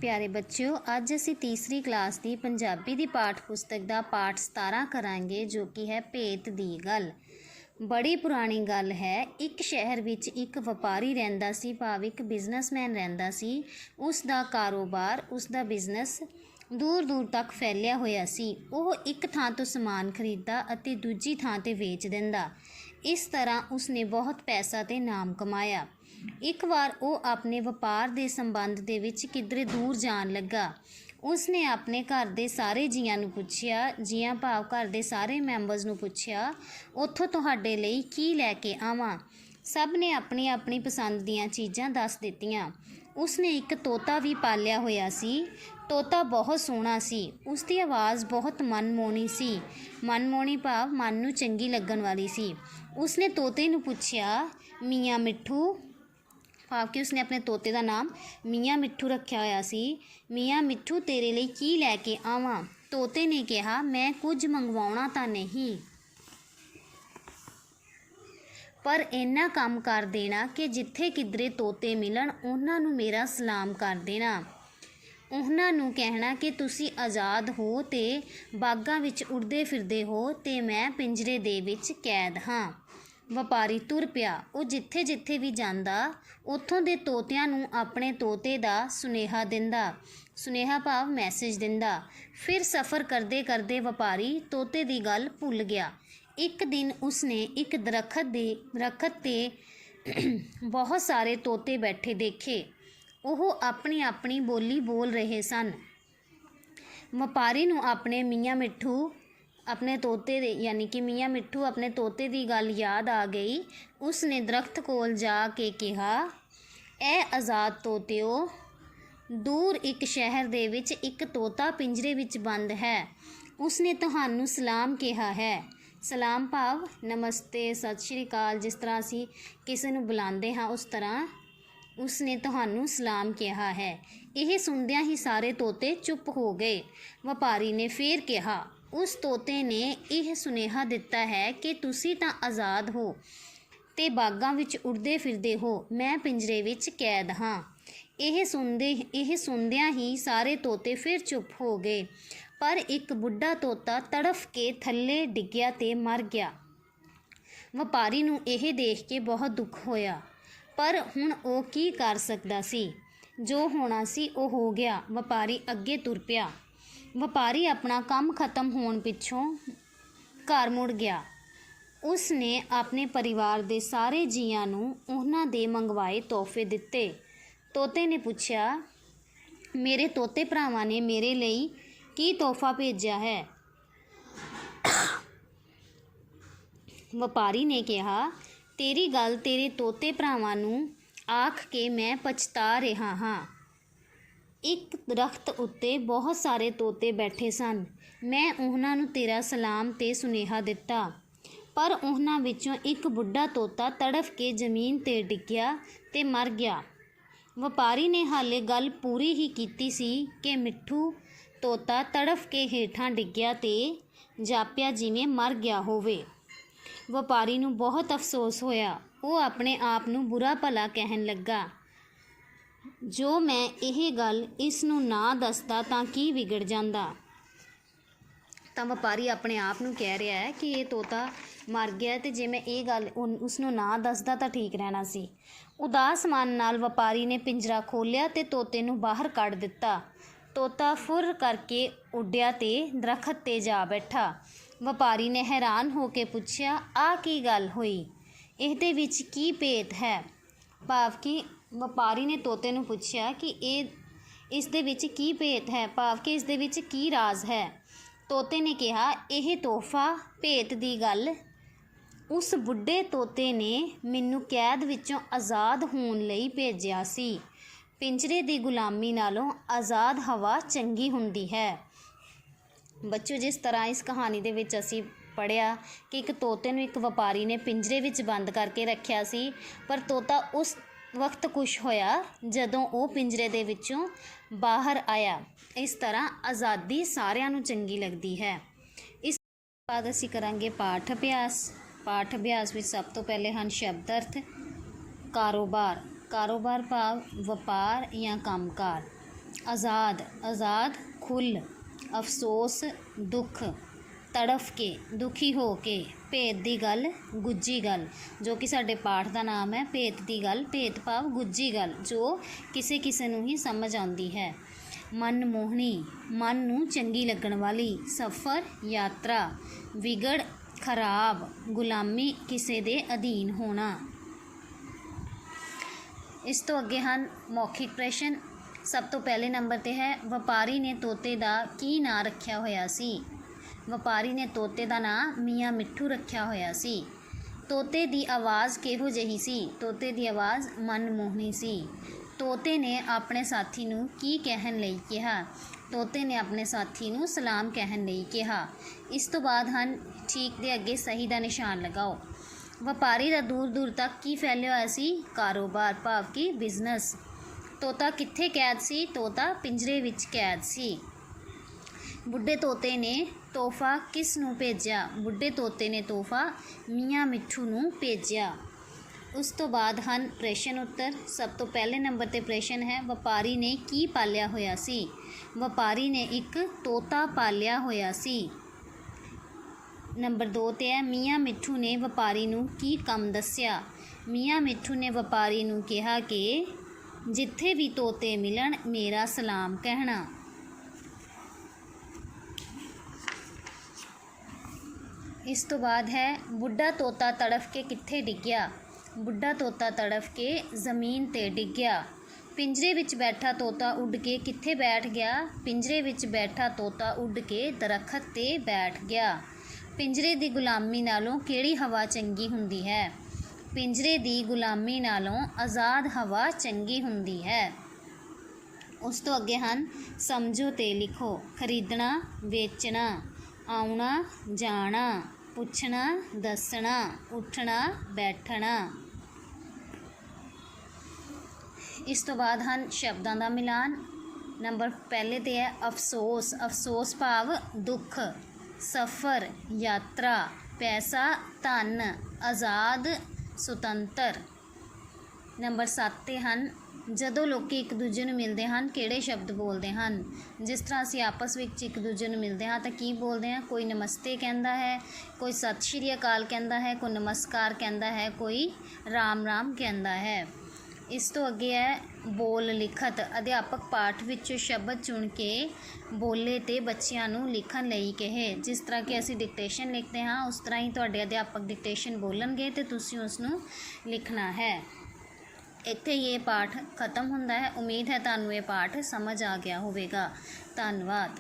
प्यारे बच्चों, अज असी तीसरी क्लास की पंजाबी की पाठ पुस्तक का पाठ 17 करांगे, जो कि है भेत दी गल। बड़ी पुरानी गल है। एक शहर विच एक व्यापारी रहिंदा सी, भाव एक बिजनेसमैन रहिंदा सी। उसका कारोबार, उसका बिजनेस दूर दूर तक फैलिया होया सी। वो एक थां तो समान खरीददा अते दूजी थां ते वेच दिंदा। इस तरह उसने बहुत पैसा ते नाम कमाया। एक बार वो अपने व्यापार के संबंध दे विच किधरे दूर जान लगा। उसने अपने घर के सारे जियां नूं पुछया, जियां भाव घर के सारे मैंबर्स नूं पुछया, उत्थों तुहाडे लई की लैके आवां। सब ने अपनी अपनी पसंद दीयां चीज़ां दस दित्तियां। उसने एक तोता भी पालिया होया सी। तोता बहुत सोहना सी। उसकी आवाज़ बहुत मनमोहनी सी। मनमोहनी भाव मन नूं चंगी लगन वाली सी। उसने तोते नूं पुछया, मियाँ मिठू, भाव कि उसने अपने तोते का नाम मियाँ मिठू रखा होया सी। मियाँ मिठू, तेरे लिए की लैके आवां। तोते ने कहा, मैं कुछ मंगवाउणा तां नहीं, पर इन्ना काम कर देना कि जिथे किधरे तोते मिलन उन्हां नूं मेरा सलाम कर देना। उन्हां नूं कहना कि तुसी आज़ाद हो ते बागां विच उड़दे फिरदे हो ते मैं पिंजरे दे विच कैद हाँ। व्यापारी तुर पिया। वो जिथे जिथे भी जांदा उत्थों दे तोतियां नूं अपने तोते दा सुनेहा दिंदा। सुनेहा भाव मैसेज दिंदा। फिर सफ़र करदे करदे व्यापारी तोते दी गल भुल गया। एक दिन उसने एक दरखत ते बहुत सारे तोते बैठे देखे। वो अपनी अपनी बोली बोल रहे सन। व्यापारी नूं अपने मियाँ मिठू अपने तोते दे यानी कि मियाँ मिठू अपने तोते की गल याद आ गई। उसने दरख्त कोल जा के कहा, ए आज़ाद तोतिओ, दूर एक शहर दे विच एक तोता पिंजरे विच बंद है। उसने तुहानू सलाम कहा है। सलाम भाव नमस्ते, सत श्री अकाल। जिस तरह असी किसी नूं बुलांदे हाँ उस तरह उसने तुहानू सलाम कहा है। यह सुनदियां ही सारे तोते चुप हो गए। व्यापारी ने फिर कहा, उस तोते ने यह सुनेहा दिता है कि तुसी तां आज़ाद हो ते बागां विच उड़दे फिरदे हो, मैं पिंजरे विच कैद हाँ। यह सुनदियां ही सारे तोते फिर चुप हो गए। पर एक बुढ़ा तोता तड़फ के थल्ले डिग्या ते मर गया। व्यापारी नूं यह देख के बहुत दुख होया, पर हुण वो की कर सकदा सी। जो होना सी वो हो गया। व्यापारी अगे तुर पिया। व्यापारी अपना काम खत्म होने पिछों घर मुड़ गया। उसने अपने परिवार के सारे जियां नूं उन्हां दे मंगवाए तोहफे दिते। तोते ने पूछया, मेरे तोते भरावां ने मेरे लिए की तोहफा भेजा है। व्यापारी ने कहा, तेरी गल तेरे तोते भरावां नूं आख के मैं पछता रहा हाँ। एक दरख्त उत्ते बहुत सारे तोते बैठे सन। मैं उन्हां नूं तेरा सलाम ते सुनेहा दिता, पर उन्हां विचों एक बुढ़ा तोता तड़फ के जमीन ते डिग्या ते मर गया। व्यापारी ने हाले गल पूरी ही कीती सी कि मिठू तोता तड़फ के हेठां डिग्या ते जापिया जिवें मर गया होवे। व्यापारी नूं बहुत अफसोस होया। वो अपने आप नूं बुरा भला कहन लगा, जो मैं यह गल इस नूं ना दसदा तां की विगड़ जांदा। तां व्यापारी अपने आप नूं कह रहा है कि ये तोता मर गया ते जे मैं ये गल उसनूं ना दसदा तां ठीक रहना सी। उदास मन नाल व्यापारी ने पिंजरा खोलिया ते तोते नूं बाहर कढ़ दिता। तोता फुर करके उड्डिया ते दरखत ते जा बैठा। व्यापारी ने हैरान हो के पुछया, आ की गल होई, इहदे विच की भेत है। भाव कि व्यापारी ने तोते नूं पुछया कि इस दे विच की भेत है, भाव कि इस दे विच की राज है। तोते ने कहा, यह तोहफा भेत दी गल उस बुढ़े तोते ने मैनू कैद विचों आज़ाद होने लई भेजिया सी। पिंजरे दी गुलामी नालों आज़ाद हवा चंगी हुंदी है। बच्चों, जिस तरह इस कहानी दे विच असीं पढ़िया कि एक तोते नूं एक व्यापारी ने पिंजरे विच बंद करके रखिया सी, पर तोता उस वक्त खुश होया जदों वो पिंजरे दे विचों बाहर आया। इस तरह आज़ादी सारिਆਂ ਨੂੰ चंगी लगती है। इस बाद असीं करांगे पाठ अभ्यास। पाठ अभ्यास विच सब तो पहले हैं शब्द अर्थ। कारोबार, कारोबार भाव व्यापार या कामकार। आज़ाद आज़ाद खुल, अफसोस दुख, तड़फ के दुखी हो के, भेत दी गल गुज्जी गल, जो कि साडे पाठ का नाम है। भेत दी गल, भेत भाव गुज्जी गल, जो किसे किसे नूं ही समझ आउंदी है। मनमोहनी, मन नूं चंगी लगण वाली, सफ़र यात्रा, विगड़ खराब, गुलामी किसे दे अधीन होना। इस तो अगे हैं मौखिक प्रश्न। सब तो पहले नंबर ते है, वपारी ने तोते दा की नां रखिया होया सी। वपारी ने तोते दा नां मियाँ मिट्ठू रखिया होया सी। तोते दी आवाज़ किहो जही सी। तोते दी आवाज़ मनमोहनी सी। तोते ने अपने साथी नूं की कहन लई कहा। तोते ने अपने साथी नूं सलाम कहन लई कहा। इस तो बाद हैं ठीक दे अगे सही दा निशान लगाओ। वपारी दा दूर दूर तक की फैलिया होया सी, कारोबार भाव की बिजनेस। तोता कित्थे कैद सी। तोता पिंजरे विच कैद सी। बुढ़े तोते ने तोहफा किस नूं भेजिया। बुढ़े तोते ने तोहफा मियाँ मिट्ठू नूं भेजिया। उस तो बाद हैं प्रश्न उत्तर। सब तो पहले नंबर ते प्रश्न है, वपारी ने की पालिया होया सी। वपारी ने एक तोता पालिया होया सी। नंबर 2 ते है, मियाँ मिट्ठू ने वपारी नूं की काम दस्या। मियाँ मिट्ठू ने वपारी नूं कहा कि जिथे भी तोते मिलन मेरा सलाम कहना। इस तो बाद है, बुढ़ा तोता तड़फ के कित्थे डिग्या। बुढ़ा तोता तड़फ के ज़मीन ते डिग्या। पिंजरे विच बैठा तोता उड़ के कित्थे बैठ गया। पिंजरे विच बैठा तोता उड़ के दरखत ते बैठ गया। पिंजरे दी गुलामी नालों केड़ी हवा चंगी हुंदी है। पिंजरे दी गुलामी नालों आज़ाद हवा चंगी हुंदी है। उस तो अगे हैं समझो ते लिखो। खरीदना, बेचना, आउना जाना, पुछना दसना, उठना बैठना। इस तो बाद हैं शब्दां दा मिलान। नंबर पहले ते है अफसोस। अफसोस भाव दुख, सफ़र यात्रा, पैसा धन, आज़ाद सुतंतर। नंबर 7 ते हैं जदों लोग एक दूजे नूं मिलते हैं किहड़े शब्द बोलते हैं। जिस तरह असीं आपस विच एक दूजे नूं मिलते हैं तो की बोलते हैं। कोई नमस्ते कहता है, कोई सत श्री अकाल कहता है, कोई नमस्कार कहता है, कोई राम राम कहता है। इस तो अगे है बोल लिखत। अध्यापक पाठ विचों शब्द चुन के बोले ते बच्चियां नूं लिखण लई कहे। जिस तरह कि असीं डिक्टेशन लिखते हैं उस तरह ही तुहाडे अध्यापक डिक्टेशन बोलणगे ते तुसीं उसनूं लिखना है। इत्थे ये पाठ खत्म हुंदा है। उम्मीद है तुहानूं ये पाठ समझ आ गया होवेगा। धन्नवाद।